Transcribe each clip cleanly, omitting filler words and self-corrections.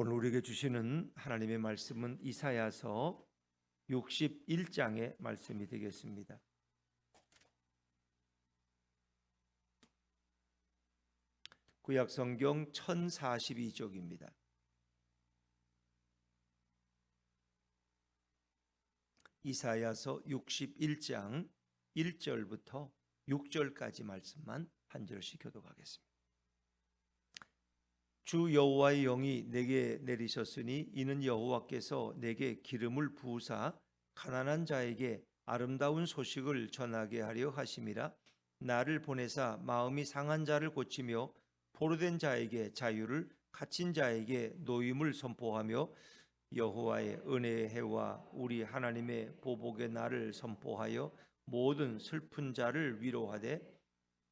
오늘 우리에게 주시는 하나님의 말씀은 이사야서 61장의 말씀이 되겠습니다. 구약 성경 1042쪽입니다. 이사야서 61장 1절부터 6절까지 말씀만 한 절씩 교독하겠습니다. 주 여호와의 영이 내게 내리셨으니 이는 여호와께서 내게 기름을 부으사 가난한 자에게 아름다운 소식을 전하게 하려 하심이라. 나를 보내사 마음이 상한 자를 고치며 포로된 자에게 자유를, 갇힌 자에게 노임을 선포하며 여호와의 은혜의 해와 우리 하나님의 보복의 날을 선포하여 모든 슬픈 자를 위로하되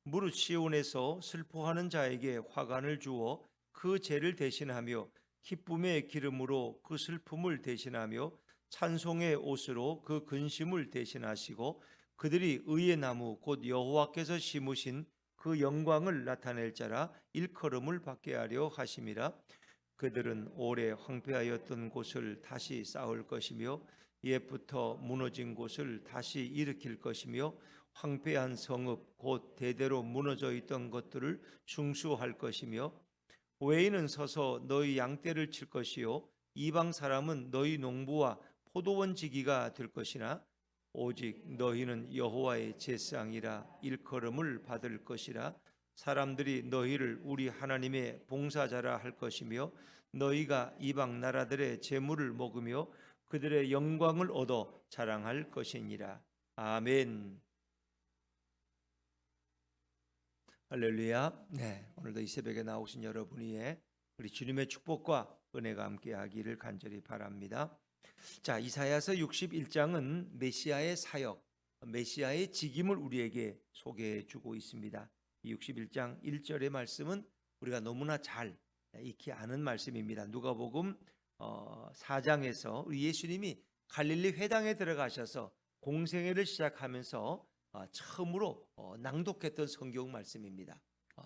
무릇 시온에서 슬퍼하는 자에게 화관을 주어 그 죄를 대신하며 기쁨의 기름으로 그 슬픔을 대신하며 찬송의 옷으로 그 근심을 대신하시고 그들이 의의 나무 곧 여호와께서 심으신 그 영광을 나타낼 자라 일컬음을 받게 하려 하심이라. 그들은 오래 황폐하였던 곳을 다시 쌓을 것이며 옛부터 무너진 곳을 다시 일으킬 것이며 황폐한 성읍 곧 대대로 무너져 있던 것들을 중수할 것이며 외인은 서서 너희 양떼를 칠 것이요 이방 사람은 너희 농부와 포도원 지기가 될 것이나 오직 너희는 여호와의 제사장이라 일컬음을 받을 것이라. 사람들이 너희를 우리 하나님의 봉사자라 할 것이며 너희가 이방 나라들의 재물을 먹으며 그들의 영광을 얻어 자랑할 것이니라. 아멘. 할렐루야. 네, 오늘도 이 새벽에 나오신 여러분 위에 우리 주님의 축복과 은혜가 함께하기를 간절히 바랍니다. 자, 이사야서 61장은 메시아의 사역, 메시아의 직임을 우리에게 소개해 주고 있습니다. 이 61장 1절의 말씀은 우리가 너무나 잘 익히 아는 말씀입니다. 누가복음 4장에서 우리 예수님이 갈릴리 회당에 들어가셔서 공생애를 시작하면서 처음으로 낭독했던 성경 말씀입니다.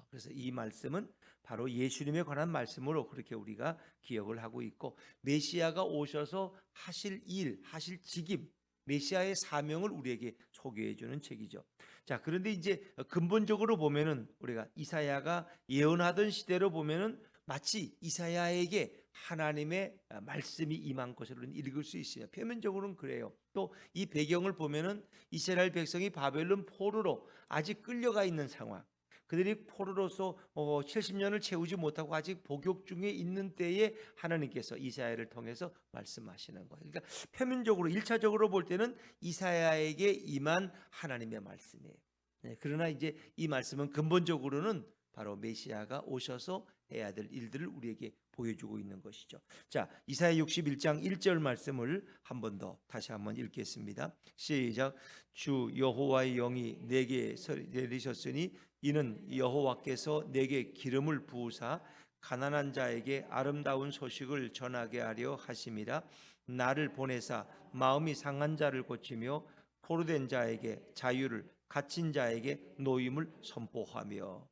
그래서 이 말씀은 바로 예수님에 관한 말씀으로 그렇게 우리가 기억을 하고 있고, 메시아가 오셔서 하실 일, 하실 직임, 메시아의 사명을 우리에게 소개해 주는 책이죠. 자, 그런데 이제 근본적으로 보면은 우리가 이사야가 예언하던 시대로 보면은 마치 이사야에게 하나님의 말씀이 임한 것으로 읽을 수 있어요. 표면적으로는 그래요. 또 이 배경을 보면은 이스라엘 백성이 바벨론 포로로 아직 끌려가 있는 상황, 그들이 포로로서 70년을 채우지 못하고 아직 복역 중에 있는 때에 하나님께서 이사야를 통해서 말씀하시는 거예요. 그러니까 표면적으로 1차적으로 볼 때는 이사야에게 임한 하나님의 말씀이에요. 네, 그러나 이제 이 말씀은 근본적으로는 바로 메시아가 오셔서 해야 될 일들을 우리에게 보여주고 있는 것이죠. 자, 이사야 61장 1절 말씀을 한 번 더 다시 한번 읽겠습니다. 시작. 주 여호와의 영이 내게 내리셨으니 이는 여호와께서 내게 기름을 부으사 가난한 자에게 아름다운 소식을 전하게 하려 하심이라. 나를 보내사 마음이 상한 자를 고치며 포로된 자에게 자유를, 갇힌 자에게 노임을 선포하며.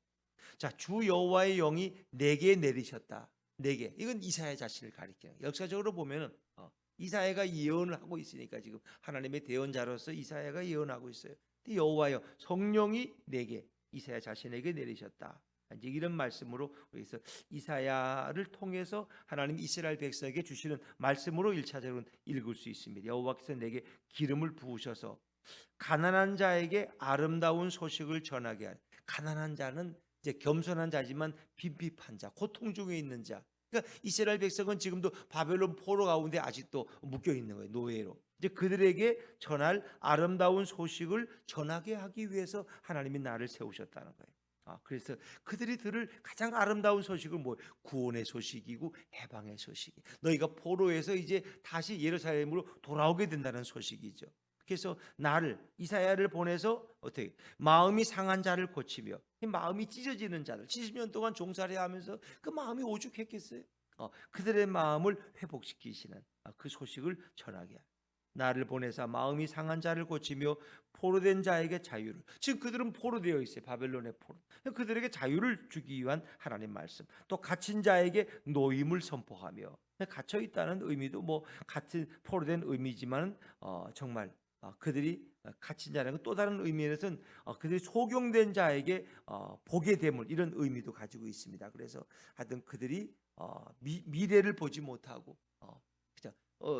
자, 주 여호와의 영이 내게 내리셨다. 내게, 이건 이사야 자신을 가리켜요. 역사적으로 보면은 이사야가 예언을 하고 있으니까 지금 하나님의 대언자로서 이사야가 예언하고 있어요. 여호와여, 성령이 내게, 이사야 자신에게 내리셨다. 이제 이런 말씀으로 그래서 이사야를 통해서 하나님 이스라엘 백성에게 주시는 말씀으로 1차적으로 읽을 수 있습니다. 여호와께서 내게 기름을 부으셔서 가난한 자에게 아름다운 소식을 전하게 하여. 가난한 자는 이제 겸손한 자지만 빈핍한 자, 고통 중에 있는 자. 그러니까 이스라엘 백성은 지금도 바벨론 포로 가운데 아직도 묶여 있는 거예요. 노예로. 이제 그들에게 전할 아름다운 소식을 전하게 하기 위해서 하나님이 나를 세우셨다는 거예요. 그래서 그들이 들을 가장 아름다운 소식은 뭐예요? 구원의 소식이고 해방의 소식이. 너희가 포로에서 이제 다시 예루살렘으로 돌아오게 된다는 소식이죠. 그래서 나를, 이사야를 보내서 어떻게 마음이 상한 자를 고치며, 마음이 찢어지는 자들, 70년 동안 종살이 하면서 그 마음이 오죽했겠어요. 그들의 마음을 회복시키시는 그 소식을 전하게 합니다. 나를 보내사 마음이 상한 자를 고치며 포로된 자에게 자유를. 지금 그들은 포로되어 있어요. 바벨론의 포로. 그들에게 자유를 주기 위한 하나님 말씀. 또 갇힌 자에게 노임을 선포하며. 갇혀 있다는 의미도 뭐 같은 포로된 의미지만 정말 그들이 갇힌 자라는 또 다른 의미에서는 그들이 소경된 자에게 보게 됨을, 이런 의미도 가지고 있습니다. 그래서 하여튼 그들이 미래를 보지 못하고 그죠?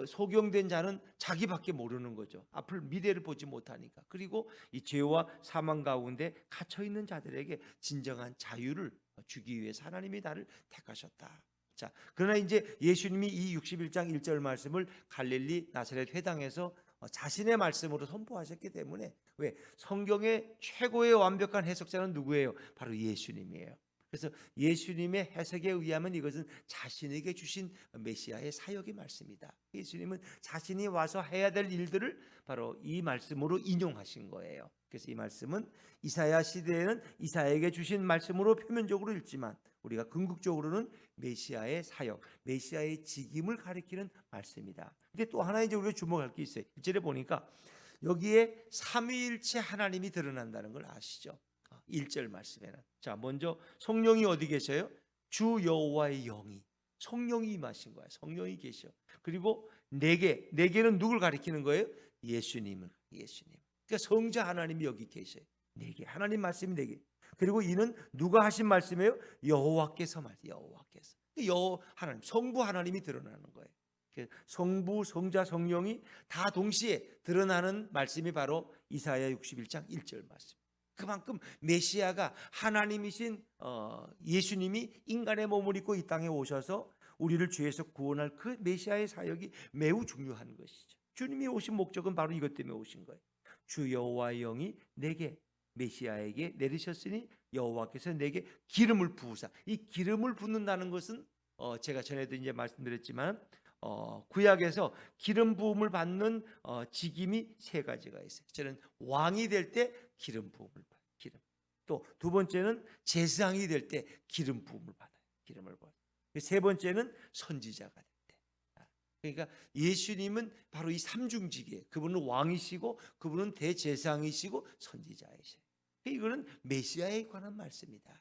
소경된 자는 자기밖에 모르는 거죠. 앞을 미래를 보지 못하니까. 그리고 이 죄와 사망 가운데 갇혀 있는 자들에게 진정한 자유를 주기 위해서 하나님이 나를 택하셨다. 자, 그러나 이제 예수님이 이 61장 1절 말씀을 갈릴리 나사렛 회당에서 자신의 말씀으로 선포하셨기 때문에, 왜? 성경의 최고의 완벽한 해석자는 누구예요? 바로 예수님이에요. 그래서 예수님의 해석에 의하면 이것은 자신에게 주신 메시아의 사역의 말씀이다. 예수님은 자신이 와서 해야 될 일들을 바로 이 말씀으로 인용하신 거예요. 그래서 이 말씀은 이사야 시대에는 이사야에게 주신 말씀으로 표면적으로 읽지만 우리가 궁극적으로는 메시아의 사역, 메시아의 직임을 가리키는 말씀이다. 근데 또 하나 이제 우리가 주목할 게 있어요. 1절에 보니까 여기에 삼위일체 하나님이 드러난다는 걸 아시죠? 1절 말씀에는. 자, 먼저 성령이 어디 계셔요? 주 여호와의 영이, 성령이 임하신 거예요. 성령이 계셔. 그리고 네개는 누굴 가리키는 거예요? 예수님. 그러니까 성자 하나님이 여기 계셔요. 네개. 하나님 말씀이 네개. 그리고 이는 누가 하신 말씀이에요? 여호와께서 말씀. 여호와께서. 하나님, 성부 하나님이 드러나는 거예요. 성부, 성자, 성령이 다 동시에 드러나는 말씀이 바로 이사야 61장 1절 말씀. 그만큼 메시아가 하나님이신 예수님이 인간의 몸을 입고 이 땅에 오셔서 우리를 죄에서 구원할 그 메시아의 사역이 매우 중요한 것이죠. 주님이 오신 목적은 바로 이것 때문에 오신 거예요. 주 여호와의 영이 내게, 메시아에게 내리셨으니 여호와께서 내게 기름을 부으사. 이 기름을 붓는다는 것은 제가 전에도 이제 말씀드렸지만 구약에서 기름 부음을 받는 직임이 세 가지가 있어요. 저는 왕이 될 때 기름 부음을 받아요. 또 두 번째는 제사장이 될 때 기름 부음을 받아요. 기름을 받아요. 세 번째는 선지자가 될 때. 그러니까 예수님은 바로 이 삼중직이에요. 그분은 왕이시고, 그분은 대제사장이시고, 선지자이시고. 이거는 메시아에 관한 말씀이다.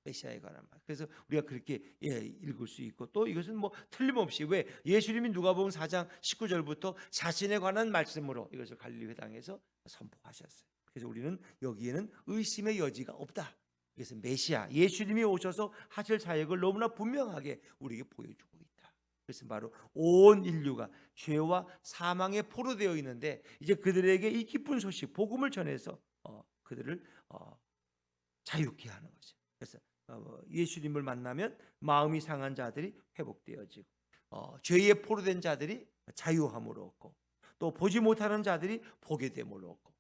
메시아에 관한 말. 그래서 우리가 그렇게 읽을 수 있고, 또 이것은 뭐 틀림없이, 왜? 예수님이 누가복음 4장 19절부터 자신에 관한 말씀으로 이것을 갈릴리 회당에서 선포하셨어요. 그래서 우리는 여기에는 의심의 여지가 없다. 그래서 메시아, 예수님이 오셔서 하실 사역을 너무나 분명하게 우리에게 보여주고 있다. 그래서 바로 온 인류가 죄와 사망에 포로되어 있는데, 이제 그들에게 이 기쁜 소식, 복음을 전해서 그들을 자유케 하는 거죠. 그래서 예수님을 만나면 마음이 상한 자들이 회복되어지고, 죄에 포로된 자들이 자유함을 얻고, 또 보지 못하는 자들이 보게 됨을 얻고,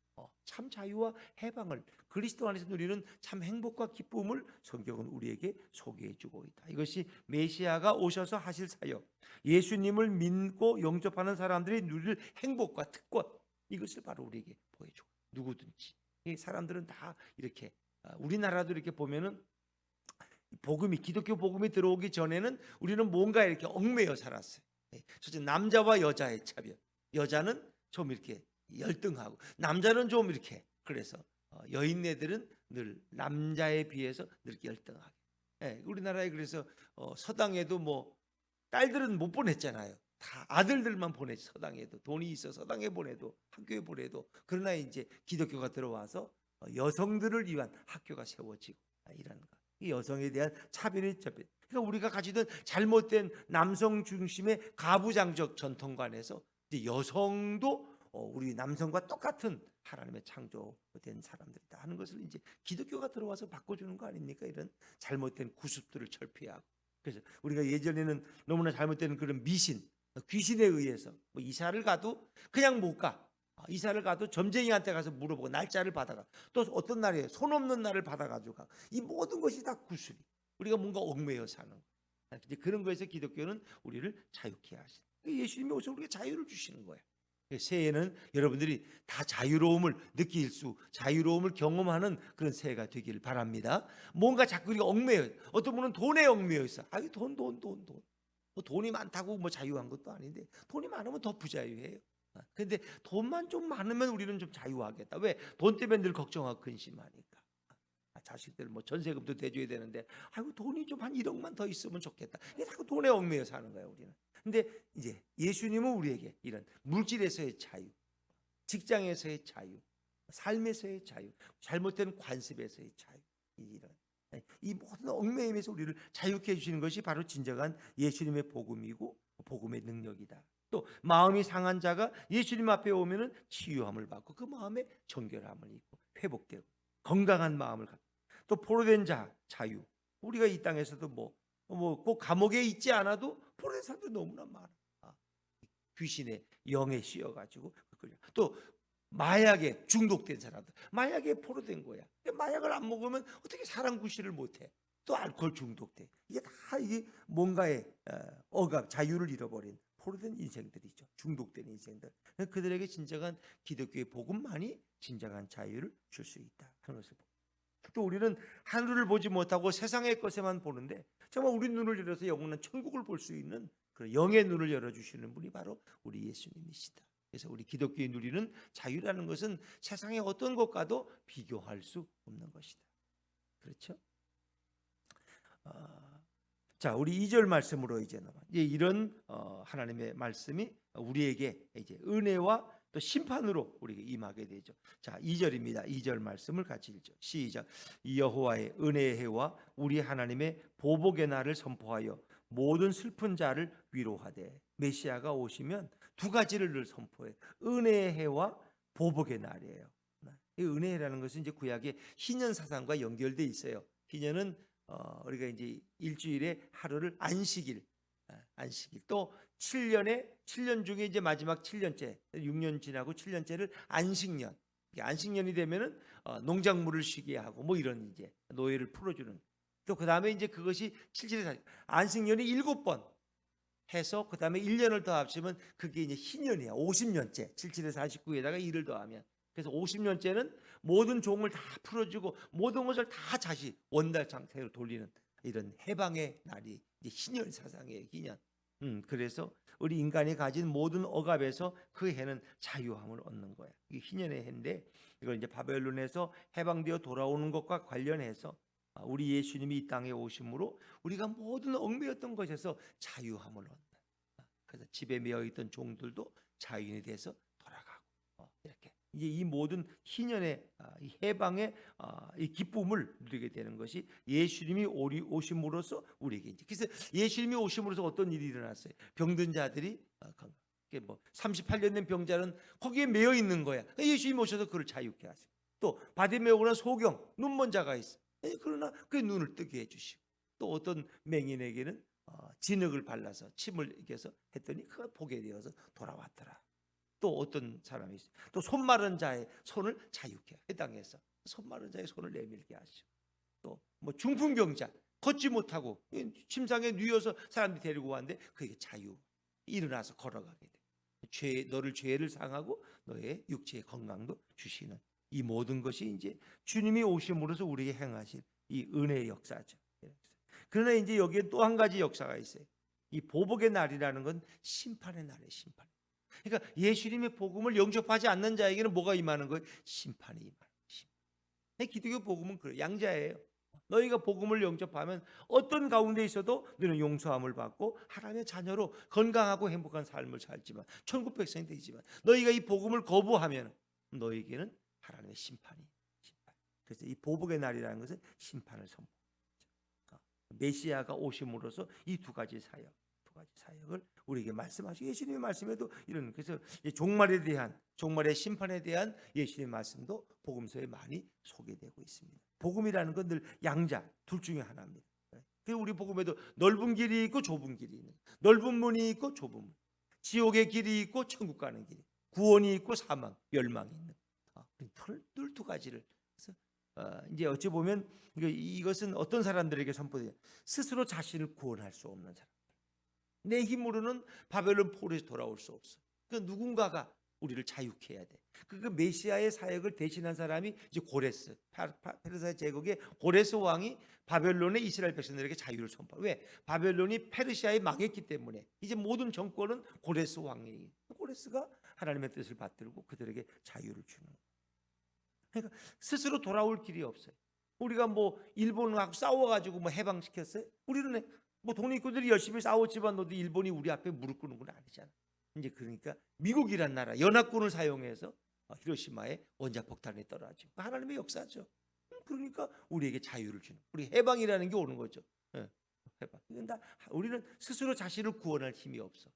참 자유와 해방을, 그리스도 안에서 누리는 참 행복과 기쁨을 성경은 우리에게 소개해주고 있다. 이것이 메시아가 오셔서 하실 사역, 예수님을 믿고 영접하는 사람들이 누릴 행복과 특권, 이것을 바로 우리에게 보여주고, 누구든지 이 사람들은 다 이렇게, 우리나라도 이렇게 보면은 복음이, 기독교 복음이 들어오기 전에는 우리는 뭔가 이렇게 얽매여 살았어요. 첫째, 남자와 여자의 차별. 여자는 좀 이렇게 열등하고, 남자는 좀 이렇게, 그래서 여인네들은 늘 남자에 비해서 늘 열등하게. 우리나라에 그래서 서당에도 뭐 딸들은 못 보냈잖아요. 다 아들들만 보냈지. 서당에도 돈이 있어 서당에 보내도, 학교에 보내도. 그러나 이제 기독교가 들어와서 여성들을 위한 학교가 세워지고 이런 거. 이 여성에 대한 차별이 차별. 그러니까 우리가 가지던 잘못된 남성 중심의 가부장적 전통관에서 이제 여성도 우리 남성과 똑같은 하나님의 창조된 사람들이다 하는 것을 이제 기독교가 들어와서 바꿔주는 거 아닙니까? 이런 잘못된 구습들을 철폐하고. 그래서 우리가 예전에는 너무나 잘못된 그런 미신, 귀신에 의해서 뭐 이사를 가도 그냥 못 가. 이사를 가도 점쟁이한테 가서 물어보고 날짜를 받아가. 또 어떤 날이에요? 손 없는 날을 받아가지고 가. 이 모든 것이 다 구술이. 우리가 뭔가 얽매여 사는 거예요. 이제 그런 거에서 기독교는 우리를 자유케 하시는. 예수님이 오셔서 우리에게 자유를 주시는 거예요. 새해는 여러분들이 다 자유로움을 느낄 수, 자유로움을 경험하는 그런 새해가 되길 바랍니다. 뭔가 자꾸 우리가 얽매여, 어떤 분은 돈에 얽매여 있어. 돈. 뭐 돈이 많다고 뭐 자유한 것도 아닌데 돈이 많으면 더 부자유해요. 근데 돈만 좀 많으면 우리는 좀 자유하겠다. 왜? 돈 때문에 늘 걱정하고 근심하니까. 자식들 뭐 전세금도 대줘야 되는데 아이고 돈이 좀 한 1억만 더 있으면 좋겠다. 이게 자꾸 돈에 얽매여 사는 거야 우리는. 근데 이제 예수님은 우리에게 이런 물질에서의 자유, 직장에서의 자유, 삶에서의 자유, 잘못된 관습에서의 자유, 이런 이 모든 얽매임에서 우리를 자유케 해주시는 것이 바로 진정한 예수님의 복음이고 복음의 능력이다. 또 마음이 상한 자가 예수님 앞에 오면은 치유함을 받고 그 마음에 정결함을 입고 회복되고 건강한 마음을 갖고 또 포로된 자 자유. 우리가 이 땅에서도 뭐 꼭 감옥에 있지 않아도 포로된 사람도 너무나 많아. 귀신의 영에 씌어가지고 또 마약에 중독된 사람들, 마약에 포로된 거야. 마약을 안 먹으면 어떻게 사람 구실을 못해? 또 알코올 중독돼. 이게 다 이게 뭔가의 억압, 자유를 잃어버린 포로된 인생들이죠. 중독된 인생들. 그들에게 진정한 기독교의 복음만이 진정한 자유를 줄 수 있다 하는 것을 봅니다. 또 우리는 하늘을 보지 못하고 세상의 것에만 보는데 정말 우리 눈을 열어서 영원한 천국을 볼 수 있는 그 영의 눈을 열어주시는 분이 바로 우리 예수님이시다. 그래서 우리 기독교의 누리는 자유라는 것은 세상의 어떤 것과도 비교할 수 없는 것이다. 그렇죠? 자, 우리 2절 말씀으로 이제 이런 하나님의 말씀이 우리에게 이제 은혜와 또 심판으로 우리에게 임하게 되죠. 자, 2절입니다. 2절 말씀을 같이 읽죠. 시작. 여호와의 은혜의 해와 우리 하나님의 보복의 날을 선포하여 모든 슬픈 자를 위로하되. 메시아가 오시면 두 가지를 늘 선포해. 은혜의 해와 보복의 날이에요. 이 은혜라는 것은 이제 구약의 희년 사상과 연결돼 있어요. 희년은 우리가 이제 일주일에 하루를 안식일 또 7년 중에 이제 마지막 7년째 6년 지나고 7년째를 안식년. 안식년이 되면은 농작물을 쉬게 하고 뭐 이런 이제 노예를 풀어주는. 또 그 다음에 이제 그것이 7일에 안식년이 7번 해서 그 다음에 1년을 더 합치면 그게 이제 희년이야. 50년째 77에 49에다가 1을 더하면 그래서 50년째는 모든 종을 다 풀어주고 모든 것을 다 다시 원달 상태로 돌리는 이런 해방의 날이 이제 희년 사상의 희년. 그래서 우리 인간이 가진 모든 억압에서 그 해는 자유함을 얻는 거야. 이게 희년의 해인데 이걸 이제 바벨론에서 해방되어 돌아오는 것과 관련해서 우리 예수님이 이 땅에 오심으로 우리가 모든 얽매였던 것에서 자유함을 얻는다. 그래서 집에 매여 있던 종들도 자유인이 돼서 돌아가고 이렇게 이제 이 모든 희년의 이 해방의 이 기쁨을 누리게 되는 것이 예수님이 오심으로써 우리에게 이제 그래서 예수님이 오심으로써 어떤 일이 일어났어요? 병든 자들이 뭐 38년 된 병자는 거기에 매여 있는 거야. 예수님이 오셔서 그를 자유케 하시고 또 바디메오나 소경 눈먼 자가 있어. 그러나 그 눈을 뜨게 해주시고 또 어떤 맹인에게는 진흙을 발라서 침을 이겨서 했더니 그가 보게 되어서 돌아왔더라. 또 어떤 사람이 있어요. 또 손 마른 자의 손을 자유케 해당해서 손 마른 자의 손을 내밀게 하시고 또 뭐 중풍병자 걷지 못하고 침상에 누워서 사람들이 데리고 왔는데 그에게 자유 일어나서 걸어가게 돼. 너를 죄를 상하고 너의 육체의 건강도 주시는 이 모든 것이 이제 주님이 오심으로써 우리에게 행하실 이 은혜의 역사죠. 그러나 이제 여기에 또 한 가지 역사가 있어요. 이 보복의 날이라는 건 심판의 날이에요. 심판. 그러니까 예수님의 복음을 영접하지 않는 자에게는 뭐가 임하는 거예요? 심판이 임하는 거예요. 기독교 복음은 그래요. 양자예요. 너희가 복음을 영접하면 어떤 가운데 있어도 너는 용서함을 받고 하나님의 자녀로 건강하고 행복한 삶을 살지만 천국 백성이 되지만 너희가 이 복음을 거부하면 너희에게는 하나님의 심판. 그래서 이 보복의 날이라는 것은 심판을 선포하죠. 메시아가 오심으로써 이 두 가지 사역을 우리에게 말씀하시고 예수님의 말씀에도 이런 그래서 종말의 심판에 대한 예수님의 말씀도 복음서에 많이 소개되고 있습니다. 복음이라는 건 늘 양자 둘 중에 하나입니다. 그리고 우리 복음에도 넓은 길이 있고 좁은 길이 있는 넓은 문이 있고 좁은 문, 지옥의 길이 있고 천국 가는 길이, 구원이 있고 사망, 멸망이 있는 늘 두 가지를. 그래서 이제 어찌 보면 이것은 어떤 사람들에게 선포돼요. 스스로 자신을 구원할 수 없는 사람. 내 힘으로는 바벨론 포로에서 돌아올 수 없어. 그러니까 누군가가 우리를 자유케 해야 돼. 그 메시아의 사역을 대신한 사람이 이제 고레스, 페르시아 제국의 고레스 왕이 바벨론의 이스라엘 백성들에게 자유를 선포. 왜? 바벨론이 페르시아에 망했기 때문에 이제 모든 정권은 고레스 왕이. 고레스가 하나님의 뜻을 받들고 그들에게 자유를 주는 거예요. 그러니까 스스로 돌아올 길이 없어요. 우리가 뭐 일본하고 싸워가지고 뭐 해방시켰어요? 우리는 뭐 독립군들이 열심히 싸웠지만 너도 일본이 우리 앞에 무릎 꿇는 건 아니잖아. 이제 그러니까 미국이란 나라 연합군을 사용해서 히로시마에 원자폭탄이 떨어지고 하나님의 역사죠. 그러니까 우리에게 자유를 주는, 우리 해방이라는 게 오는 거죠. 해방. 그러니까 우리는 스스로 자신을 구원할 힘이 없어.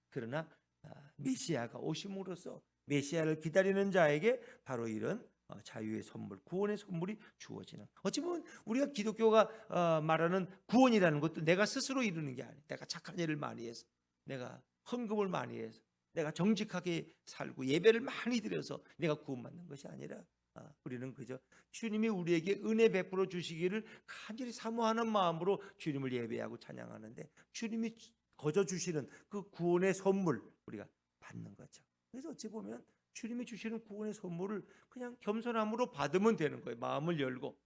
그러나 메시아가 오심으로써 메시아를 기다리는 자에게 바로 이런 자유의 선물, 구원의 선물이 주어지는. 어찌 보면 우리가 기독교가 말하는 구원이라는 것도 내가 스스로 이루는 게 아니에요. 내가 착한 일을 많이 해서, 내가 헌금을 많이 해서, 내가 정직하게 살고 예배를 많이 드려서 내가 구원받는 것이 아니라 우리는 그저 주님이 우리에게 은혜 베풀어 주시기를 간절히 사모하는 마음으로 주님을 예배하고 찬양하는데 주님이 거저 주시는 그 구원의 선물 우리가 받는 거죠. 그래서 어찌 보면 주님이 주시는 구원의 선물을 그냥 겸손함으로 받으면 되는 거예요. 마음을 열고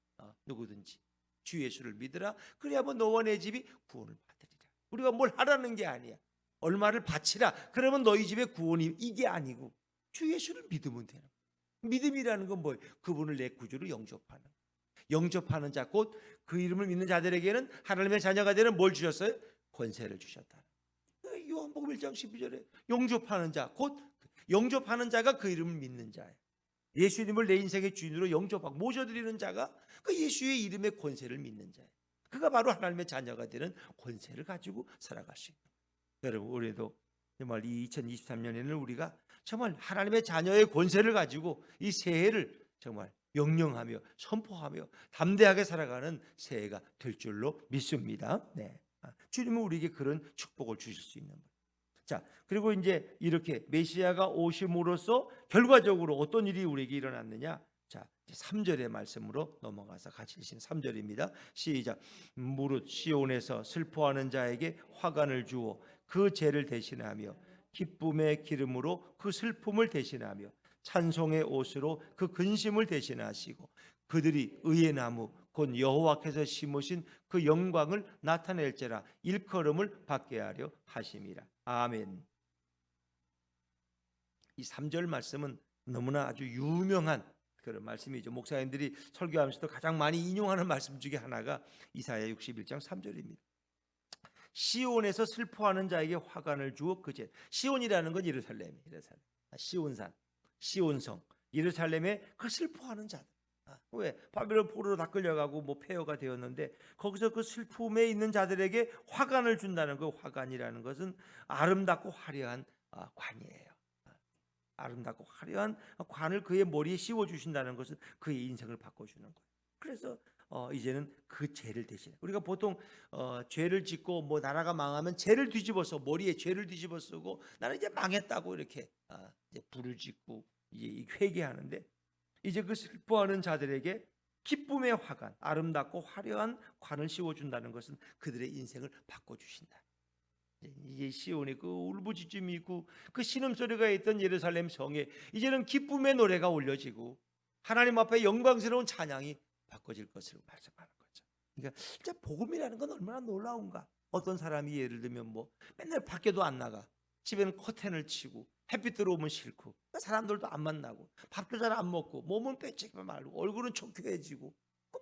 누구든지 주 예수를 믿으라. 그래야만 너와 내 집이 구원을 받으리라. 우리가 뭘 하라는 게 아니야. 얼마를 바치라. 그러면 너희 집에 구원이, 이게 아니고 주 예수를 믿으면 되는 거예요. 믿음이라는 건 뭐예요? 그분을 내 구주로 영접하는, 영접하는 자, 곧 그 이름을 믿는 자들에게는 하나님의 자녀가 되는 뭘 주셨어요? 권세를 주셨다. 요한복음 1장 12절에 영접하는 자, 곧 영접하는 자가 그 이름을 믿는 자예요. 예수님을 내 인생의 주인으로 영접하고 모셔드리는 자가 그 예수의 이름의 권세를 믿는 자예요. 그가 바로 하나님의 자녀가 되는 권세를 가지고 살아갈 수 있는. 여러분, 우리도 정말 이 2023년에는 우리가 정말 하나님의 자녀의 권세를 가지고 이 새해를 정말 명령하며 선포하며 담대하게 살아가는 새해가 될 줄로 믿습니다. 네. 주님은 우리에게 그런 축복을 주실 수 있는 거예요. 자, 그리고 이제 이렇게 메시아가 오심으로써 결과적으로 어떤 일이 우리에게 일어났느냐? 자, 3절의 말씀으로 넘어가서 같이 읽으신 3절입니다. 시작. 무릇 시온에서 슬퍼하는 자에게 화관을 주어 그 죄를 대신하며 기쁨의 기름으로 그 슬픔을 대신하며 찬송의 옷으로 그 근심을 대신하시고 그들이 의의 나무 곧 여호와께서 심으신 그 영광을 나타낼지라 일컬음을 받게 하려 하심이라. 아멘. 이 3절 말씀은 너무나 아주 유명한 그런 말씀이죠. 목사님들이 설교하면서도 가장 많이 인용하는 말씀 중에 하나가 이사야 61장 3절입니다. 시온에서 슬퍼하는 자에게 화관을 주어 그 죄. 시온이라는 건 예루살렘, 시온산, 시온성, 예루살렘에 그 슬퍼하는 자들. 왜? 바벨론 포로로 다 끌려가고 뭐 폐허가 되었는데 거기서 그 슬픔에 있는 자들에게 화관을 준다는 그 화관이라는 것은 아름답고 화려한 관이에요. 아름답고 화려한 관을 그의 머리에 씌워 주신다는 것은 그의 인생을 바꿔주는 거예요. 그래서 이제는 그 죄를 대신해. 우리가 보통 죄를 짓고 뭐 나라가 망하면 죄를 뒤집어서 머리에 죄를 뒤집어 쓰고 나는 이제 망했다고 이렇게 이제 부르짖고 이제 회개하는데 이제 그 슬퍼하는 자들에게 기쁨의 화관, 아름답고 화려한 관을 씌워준다는 것은 그들의 인생을 바꿔주신다. 이제 시온의 그 울부짖음이 있고 그 신음소리가 있던 예루살렘 성에 이제는 기쁨의 노래가 올려지고 하나님 앞에 영광스러운 찬양이 바꿔질 것을 말씀하는 거죠. 그러니까 진짜 복음이라는 건 얼마나 놀라운가. 어떤 사람이 예를 들면 뭐 맨날 밖에도 안 나가, 집에는 커튼을 치고 햇빛 들어오면 싫고 사람들도 안 만나고 밥도 잘 안 먹고 몸은 빼치기만 말고 얼굴은 촉촉해지고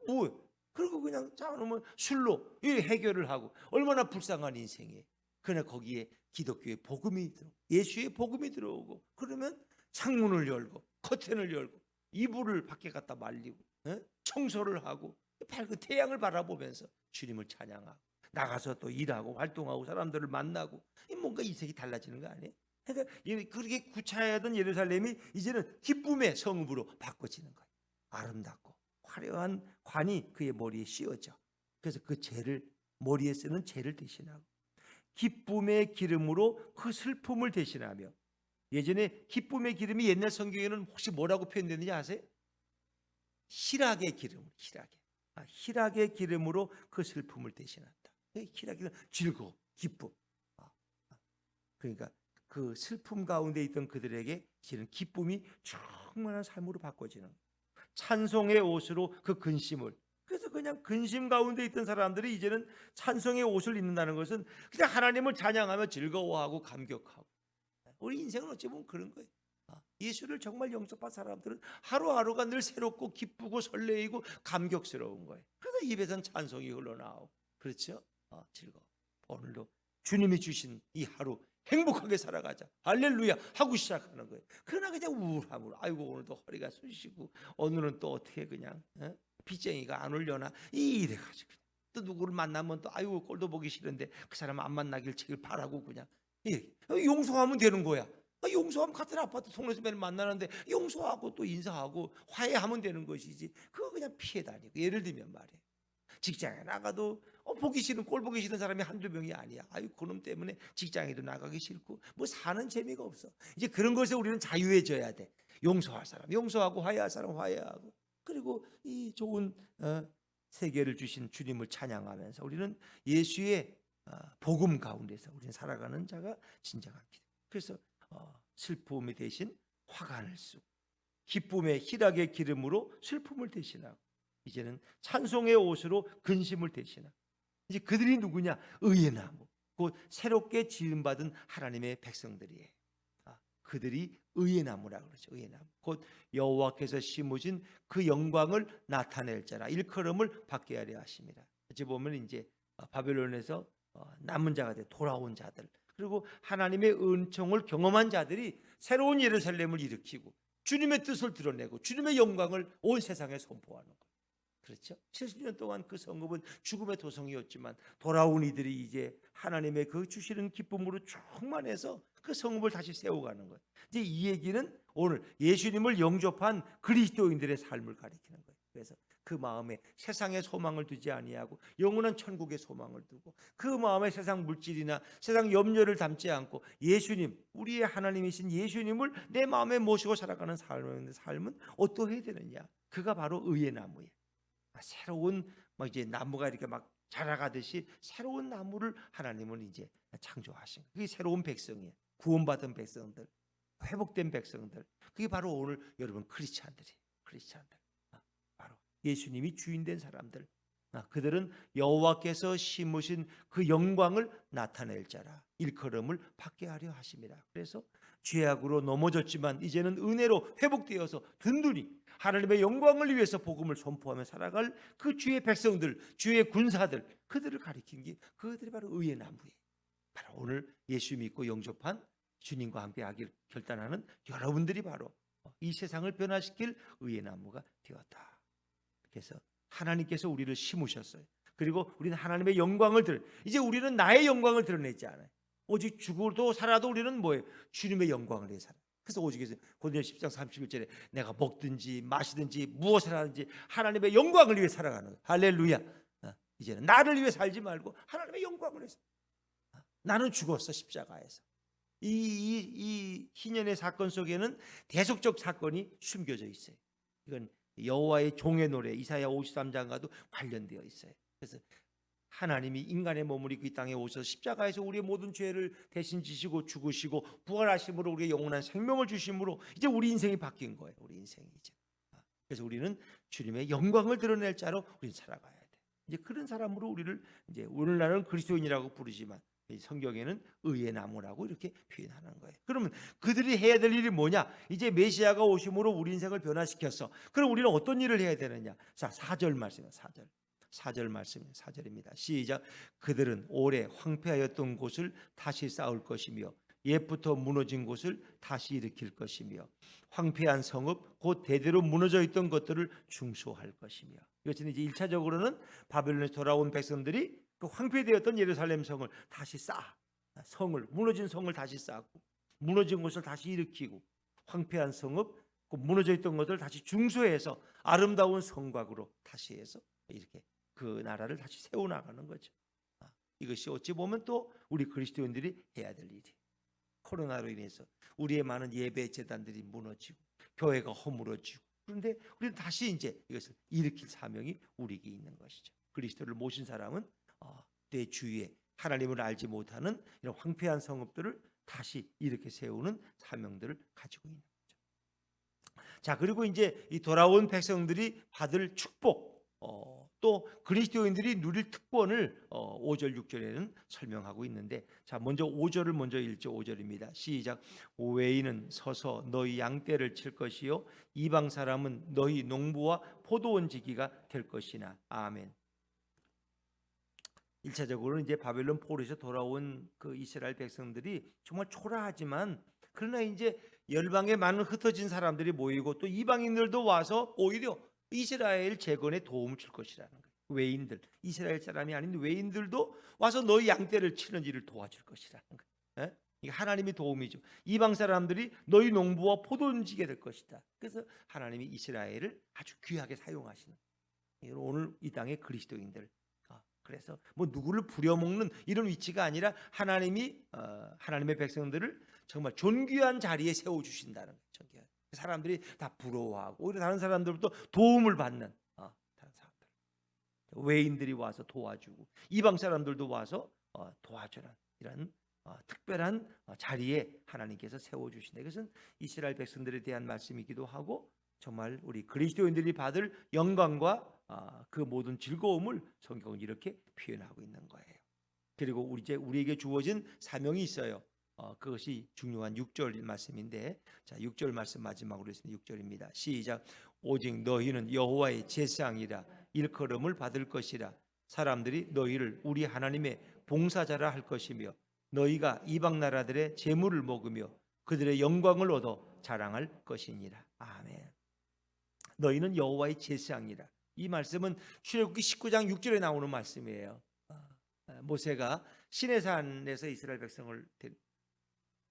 뭐예요? 그리고 그냥 자놓으면 술로 이 해결을 하고 얼마나 불쌍한 인생이에요. 그러나 거기에 기독교의 복음이 들어, 예수의 복음이 들어오고 그러면 창문을 열고 커튼을 열고 이불을 밖에 갖다 말리고 청소를 하고 밝은 태양을 바라보면서 주님을 찬양하고 나가서 또 일하고 활동하고 사람들을 만나고 뭔가 인생이 달라지는 거 아니에요? 그러니까 그렇게 구차하던 예루살렘이 이제는 기쁨의 성읍으로 바꿔지는 거예요. 아름답고 화려한 관이 그의 머리에 씌워져. 그래서 그 죄를, 머리에 쓰는 죄를 대신하고 기쁨의 기름으로 그 슬픔을 대신하며. 예전에 기쁨의 기름이 옛날 성경에는 혹시 뭐라고 표현되는지 아세요? 희락의 기름, 희락의 기름으로 그 슬픔을 대신한다. 희락이 즐거워, 기쁨. 그러니까 그 슬픔 가운데 있던 그들에게 이제는 기쁨이 충만한 삶으로 바꿔지는 거예요. 찬송의 옷으로 그 근심을, 그래서 그냥 근심 가운데 있던 사람들이 이제는 찬송의 옷을 입는다는 것은 그냥 하나님을 찬양하며 즐거워하고 감격하고, 우리 인생은 어찌 보면 그런 거예요. 예수를 정말 영접한 사람들은 하루하루가 늘 새롭고 기쁘고 설레이고 감격스러운 거예요. 그래서 입에선 찬송이 흘러나오고, 그렇죠? 즐거워. 오늘도 주님이 주신 이 하루 행복하게 살아가자, 할렐루야 하고 시작하는 거예요. 그러나 그냥 우울함으로, 아이고 오늘도 허리가 쑤시고, 오늘은 또 어떻게 그냥 빚쟁이가 안 올려나 이래가지고, 또 누구를 만나면 또 아이고 꼴도 보기 싫은데 그 사람 안 만나길 제일 바라고 그냥 용서하면 되는 거야. 용서하면 같은 아파트 통로에서 매일 만나는데 용서하고 또 인사하고 화해하면 되는 것이지, 그거 그냥 피해 다니고. 예를 들면 말이에요, 직장에 나가도 보기 싫은, 꼴 보기 싫은 사람이 한두 명이 아니야. 아유 그놈 때문에 직장에도 나가기 싫고 뭐 사는 재미가 없어. 이제 그런 것에 우리는 자유해져야 돼. 용서할 사람 용서하고, 화해할 사람 화해하고, 그리고 이 좋은 세계를 주신 주님을 찬양하면서 우리는 예수의 복음 가운데서 우리는 살아가는 자가 진정한 기도. 그래서 슬픔이 대신 화관을 쓰고, 기쁨의 희락의 기름으로 슬픔을 대신하고, 이제는 찬송의 옷으로 근심을 대신하고. 이제 그들이 누구냐? 의의 나무, 곧 새롭게 지음받은 하나님의 백성들이에요. 그들이 의의 나무라 그러죠. 의의 나무, 곧 여호와께서 심으신 그 영광을 나타낼 자라, 일컬음을 받게 하려 하십니다. 어찌 보면 이제 바벨론에서 남은 자가 돼 돌아온 자들, 그리고 하나님의 은총을 경험한 자들이 새로운 예루살렘을 일으키고 주님의 뜻을 드러내고 주님의 영광을 온 세상에 선포하는 거예요. 그렇죠? 70년 동안 그 성읍은 죽음의 도성이었지만 돌아온 이들이 이제 하나님의 그 주시는 기쁨으로 충만해서 그 성읍을 다시 세워가는 거예요. 이제 이 얘기는 오늘 예수님을 영접한 그리스도인들의 삶을 가리키는 거예요. 그래서 그 마음에 세상의 소망을 두지 아니하고 영원한 천국의 소망을 두고, 그 마음에 세상 물질이나 세상 염려를 담지 않고 예수님, 우리의 하나님이신 예수님을 내 마음에 모시고 살아가는 삶은 어떠해야 되느냐? 그가 바로 의의 나무예요. 새로운 이제 나무가 이렇게 막 자라가듯이 새로운 나무를 하나님은 이제 창조하신, 그게 새로운 백성이에요. 구원받은 백성들, 회복된 백성들, 그게 바로 오늘 여러분 크리스찬들이에요. 크리스찬들, 바로 예수님이 주인된 사람들. 그들은 여호와께서 심으신 그 영광을 나타낼 자라, 일컬음을 받게 하려 하십니다. 그래서 죄악으로 넘어졌지만 이제는 은혜로 회복되어서 든든히 하나님의 영광을 위해서 복음을 선포하며 살아갈 그 주의 백성들, 주의 군사들, 그들을 가리킨 게 그들이 바로 의의 나무예요. 바로 오늘 예수 믿고 영접한, 주님과 함께 하길 결단하는 여러분들이 바로 이 세상을 변화시킬 의의 나무가 되었다. 그래서 하나님께서 우리를 심으셨어요. 그리고 우리는 하나님의 영광을 이제 우리는 나의 영광을 드러내지 않아요. 오직 죽어도 살아도 우리는 뭐예요? 주님의 영광을 위해 살아요. 그래서 오직 고린도서 10장 31절에 내가 먹든지 마시든지 무엇을 하든지 하나님의 영광을 위해 살아가는 거예요. 할렐루야. 이제는 나를 위해 살지 말고 하나님의 영광을 위해서. 나는 죽었어, 십자가에서. 이 희년의 사건 속에는 대속적 사건이 숨겨져 있어요. 이건 여호와의 종의 노래 이사야 53장과도 관련되어 있어요. 그래서 하나님이 인간의 몸을 입고 이 땅에 오셔서 십자가에서 우리의 모든 죄를 대신 지시고 죽으시고 부활하심으로 우리의 영원한 생명을 주심으로 이제 우리 인생이 바뀐 거예요. 우리 인생이 이제. 그래서 우리는 주님의 영광을 드러낼 자로 우리는 살아가야 돼. 이제 그런 사람으로 우리를 이제 오늘날은 그리스도인이라고 부르지만 성경에는 의의 나무라고 이렇게 표현하는 거예요. 그러면 그들이 해야 될 일이 뭐냐? 이제 메시아가 오심으로 우리 인생을 변화시켰어. 그럼 우리는 어떤 일을 해야 되느냐? 자, 4절 말씀이에요. 4절 말씀이에요. 4절입니다. 시작. 그들은 오래 황폐하였던 곳을 다시 쌓을 것이며 옛부터 무너진 곳을 다시 일으킬 것이며 황폐한 성읍 곧 대대로 무너져 있던 것들을 중수할 것이며. 이것은 이제 1차적으로는 바벨론에서 돌아온 백성들이 그 황폐되었던 예루살렘 성을 다시 무너진 성을 다시 쌓고 무너진 곳을 다시 일으키고 황폐한 성읍, 그 무너져 있던 것을 다시 중수해서 아름다운 성곽으로 다시 해서 이렇게 그 나라를 다시 세워나가는 거죠. 이것이 어찌 보면 또 우리 그리스도인들이 해야 될 일이. 코로나로 인해서 우리의 많은 예배 재단들이 무너지고 교회가 허물어지고, 그런데 우리는 다시 이제 이것을 일으킬 사명이 우리에게 있는 것이죠. 그리스도를 모신 사람은 내 주위에 하나님을 알지 못하는 이런 황폐한 성읍들을 다시 이렇게 세우는 사명들을 가지고 있는 거죠. 자, 그리고 이제 이 돌아온 백성들이 받을 축복, 또 그리스도인들이 누릴 특권을 5절 6절에는 설명하고 있는데, 자, 먼저 5절을 먼저 읽죠. 5절입니다. 시작. 외인은 서서 너희 양떼를 칠 것이요 이방 사람은 너희 농부와 포도원 지기가 될 것이나. 아멘. 1차적으로는 이제 바벨론 포로에서 돌아온 그 이스라엘 백성들이 정말 초라하지만, 그러나 이제 열방에 많은 흩어진 사람들이 모이고 또 이방인들도 와서 오히려 이스라엘 재건에 도움을 줄 것이라는 거예요. 외인들, 이스라엘 사람이 아닌 외인들도 와서 너희 양떼를 치는 일을 도와줄 것이라는 거예요. 예? 이게 하나님의 도움이죠. 이방 사람들이 너희 농부와 포도원 지게 될 것이다. 그래서 하나님이 이스라엘을 아주 귀하게 사용하시는 거예요. 오늘 이 땅의 그리스도인들, 그래서 뭐 누구를 부려먹는 이런 위치가 아니라 하나님이 하나님의 백성들을 정말 존귀한 자리에 세워 주신다는 거죠. 사람들이 다 부러워하고 오히려 다른 사람들부터 도움을 받는, 다른 사람들, 외인들이 와서 도와주고 이방 사람들도 와서 도와주는 이런 특별한 자리에 하나님께서 세워 주신다. 이것은 이스라엘 백성들에 대한 말씀이기도 하고, 정말 우리 그리스도인들이 받을 영광과 그 모든 즐거움을 성경은 이렇게 표현하고 있는 거예요. 그리고 이제 우리에게 주어진 사명이 있어요. 그것이 중요한 6절 말씀인데, 자, 6절 말씀 마지막으로 있습니다. 6절입니다. 시작. 오직 너희는 여호와의 제사장이라 일컬음을 받을 것이라. 사람들이 너희를 우리 하나님의 봉사자라 할 것이며 너희가 이방 나라들의 재물을 먹으며 그들의 영광을 얻어 자랑할 것이니라. 아멘. 너희는 여호와의 제사장이라. 이 말씀은 출애굽기 19장 6절에 나오는 말씀이에요. 모세가 시내산에서 이스라엘 백성을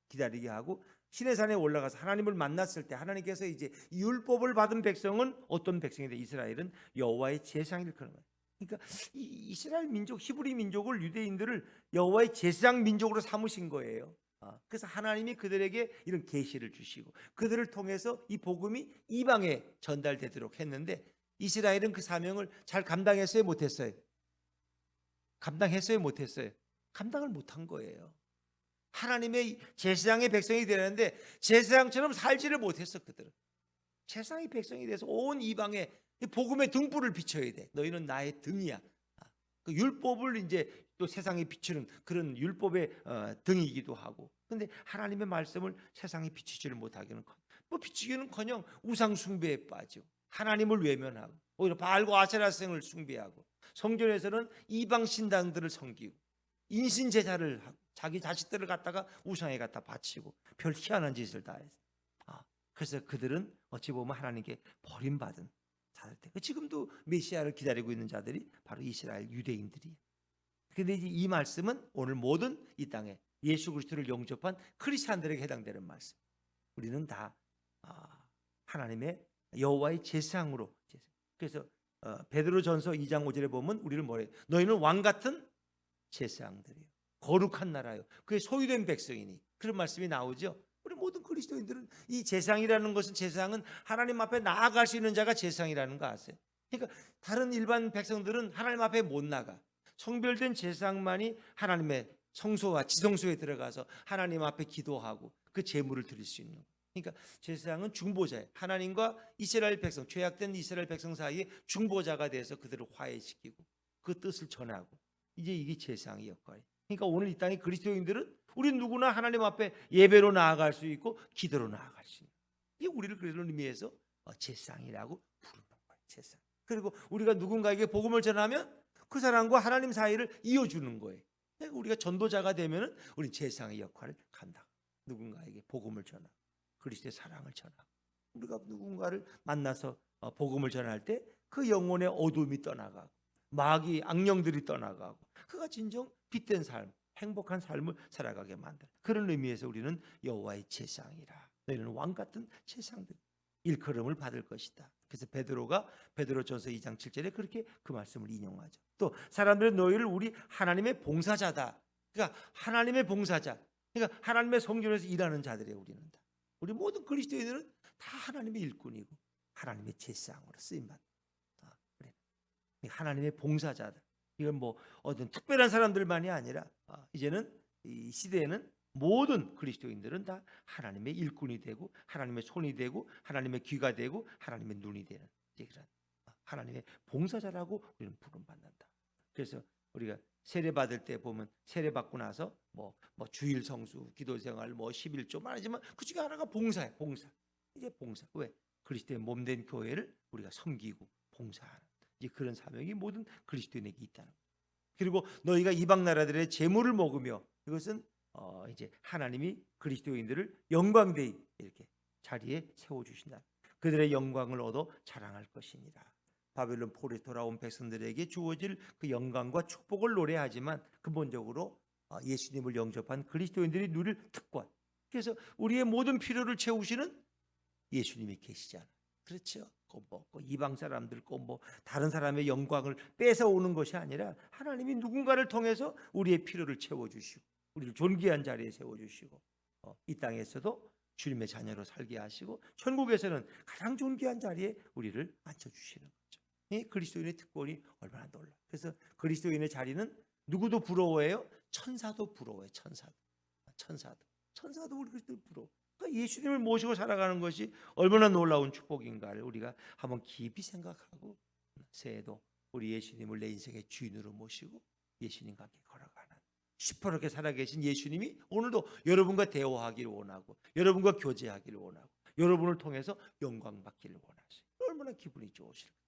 기다리게 하고 시내산에 올라가서 하나님을 만났을 때 하나님께서 이제 율법을 받은 백성은 어떤 백성인데, 이스라엘은 여호와의 제사장일 거예요. 그러니까 이 이스라엘 민족, 히브리 민족을, 유대인들을 여호와의 제사장 민족으로 삼으신 거예요. 그래서 하나님이 그들에게 이런 계시를 주시고 그들을 통해서 이 복음이 이방에 전달되도록 했는데, 이스라엘은 그 사명을 잘 감당했어요, 못했어요? 감당했어요, 못했어요? 감당을 못한 거예요. 하나님의 제사장의 백성이 되는데 제사장처럼 살지를 못했어. 그들은 제사장의 백성이 돼서 온 이방에 복음의 등불을 비춰야 돼. 너희는 나의 등이야. 그 율법을 이제 또 세상에 비추는 그런 율법의 등이기도 하고, 그런데 하나님의 말씀을 세상에 비추지를 못하기는, 뭐 비추기는커녕 우상 숭배에 빠져 하나님을 외면하고 오히려 바알과 아세라성을 숭배하고, 성전에서는 이방 신당들을 섬기고 인신 제사를 하고 자기 자식들을 갖다가 우상에 갖다 바치고 별 희한한 짓을 다 해서, 그래서 그들은 어찌 보면 하나님께 버림받은 자들. 지금도 메시아를 기다리고 있는 자들이 바로 이스라엘 유대인들이에요. 그런데 이 말씀은 오늘 모든 이 땅에 예수 그리스도를 영접한 크리스찬들에게 해당되는 말씀. 우리는 다 하나님의 여호와의 제사장으로. 그래서 베드로전서 2장 5절에 보면 우리를 뭐래요? 너희는 왕 같은 제사장들이요, 거룩한 나라요, 그의 소유된 백성이니. 그런 말씀이 나오죠. 우리 모든 그리스도인들은 이 제사장이라는 것은, 제사장은 하나님 앞에 나아갈 수 있는 자가 제사장이라는 거 아세요? 그러니까 다른 일반 백성들은 하나님 앞에 못 나가. 성별된 제사장만이 하나님의 성소와 지성소에 들어가서 하나님 앞에 기도하고 그 제물을 드릴 수 있는 거예요. 그러니까 제사장은 중보자예요. 하나님과 이스라엘 백성, 죄악된 이스라엘 백성 사이에 중보자가 돼서 그들을 화해시키고 그 뜻을 전하고, 이제 이게 제사장의 역할이에요. 그러니까 오늘 이 땅의 그리스도인들은 우리 누구나 하나님 앞에 예배로 나아갈 수 있고 기도로 나아갈 수 있는, 이게 우리를 그런 의미에서 제사장이라고 부르는 거예요. 제사장. 그리고 우리가 누군가에게 복음을 전하면 그 사람과 하나님 사이를 이어주는 거예요. 우리가 전도자가 되면 우리 제사장의 역할을 감당. 누군가에게 복음을 전하고 그리스도의 사랑을 전하고, 우리가 누군가를 만나서 복음을 전할 때 그 영혼의 어둠이 떠나가고 마귀 악령들이 떠나가고 그가 진정 빛된 삶, 행복한 삶을 살아가게 만든 그런 의미에서 우리는 여호와의 제사장이라. 너희는 왕 같은 제사장들, 일컬음을 받을 것이다. 그래서 베드로가 베드로전서 2장 7절에 그렇게 그 말씀을 인용하죠. 또 사람들은 너희를 우리 하나님의 봉사자다. 그러니까 하나님의 봉사자, 그러니까 하나님의 성전에서 일하는 자들이에요. 우리는 다, 우리 모든 그리스도인들은 다 하나님의 일꾼이고 하나님의 제사장으로 쓰임받는, 그래. 하나님의 봉사자들. 이건 뭐 어떤 특별한 사람들만이 아니라 이제는 이 시대에는 모든 그리스도인들은 다 하나님의 일꾼이 되고 하나님의 손이 되고 하나님의 귀가 되고 하나님의 눈이 되는 이제 그런 하나님의 봉사자라고 우리는 부름받는다. 그래서 우리가 세례 받을 때 보면 세례 받고 나서 뭐 주일 성수, 기도생활, 11조 말하지만 그 중에 하나가 봉사예요. 봉사. 이제 봉사. 왜? 그리스도의 몸된 교회를 우리가 섬기고 봉사하는 이제 그런 사명이 모든 그리스도인에게 있다는 거예요. 그리고 너희가 이방 나라들의 재물을 먹으며 이것은 이제 하나님이 그리스도인들을 영광되이 이렇게 자리에 세워 주신다. 그들의 영광을 얻어 자랑할 것이니라. 바벨론 포로에 돌아온 백성들에게 주어질 그 영광과 축복을 노래하지만 근본적으로 예수님을 영접한 그리스도인들이 누릴 특권. 그래서 우리의 모든 필요를 채우시는 예수님이 계시잖아요. 그렇죠? 이방 사람들 다른 사람의 영광을 뺏어오는 것이 아니라 하나님이 누군가를 통해서 우리의 필요를 채워주시고 우리를 존귀한 자리에 세워주시고 이 땅에서도 주님의 자녀로 살게 하시고 천국에서는 가장 존귀한 자리에 우리를 앉혀주시는 거죠. 이 그리스도인의 특권이 얼마나 놀라. 그래서 그리스도인의 자리는 누구도 부러워해요. 천사도 부러워해요. 천사도 우리 그리스도를 부러워. 그러니까 예수님을 모시고 살아가는 것이 얼마나 놀라운 축복인가를 우리가 한번 깊이 생각하고 새해도 우리 예수님을 내 인생의 주인으로 모시고 예수님과 함께 걸어가는 시퍼렇게 살아계신 예수님이 오늘도 여러분과 대화하기를 원하고 여러분과 교제하기를 원하고 여러분을 통해서 영광 받기를 원하시고 얼마나 기분이 좋으실까.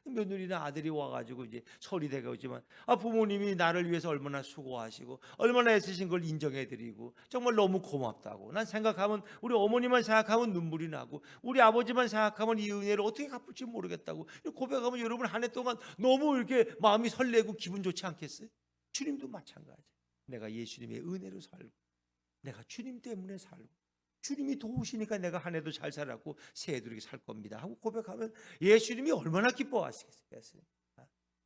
며느리나 아들이 와가지고 이제 설이 되고 있지만 부모님이 나를 위해서 얼마나 수고하시고 얼마나 애쓰신 걸 인정해드리고 정말 너무 고맙다고 난 생각하면 우리 어머니만 생각하면 눈물이 나고 우리 아버지만 생각하면 이 은혜를 어떻게 갚을지 모르겠다고 고백하면 여러분 한 해 동안 너무 이렇게 마음이 설레고 기분 좋지 않겠어요? 주님도 마찬가지. 내가 예수님의 은혜로 살고 내가 주님 때문에 살고 주님이 도우시니까 내가 한 해도 잘 살았고 새해도 이렇게 살 겁니다 하고 고백하면 예수님이 얼마나 기뻐하시겠어요.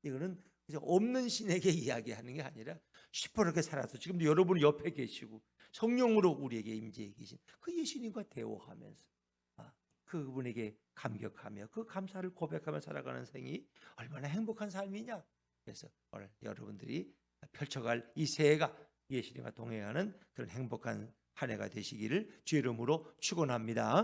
이거는 이제 없는 신에게 이야기하는 게 아니라 시퍼렇게 살아서 지금도 여러분 옆에 계시고 성령으로 우리에게 임재해 계신 그 예수님과 대화하면서 그분에게 감격하며 그 감사를 고백하며 살아가는 생이 얼마나 행복한 삶이냐. 그래서 오늘 여러분들이 펼쳐갈 이 새해가 예수님과 동행하는 그런 행복한 한 해가 되시기를 주의 이름으로 축원합니다.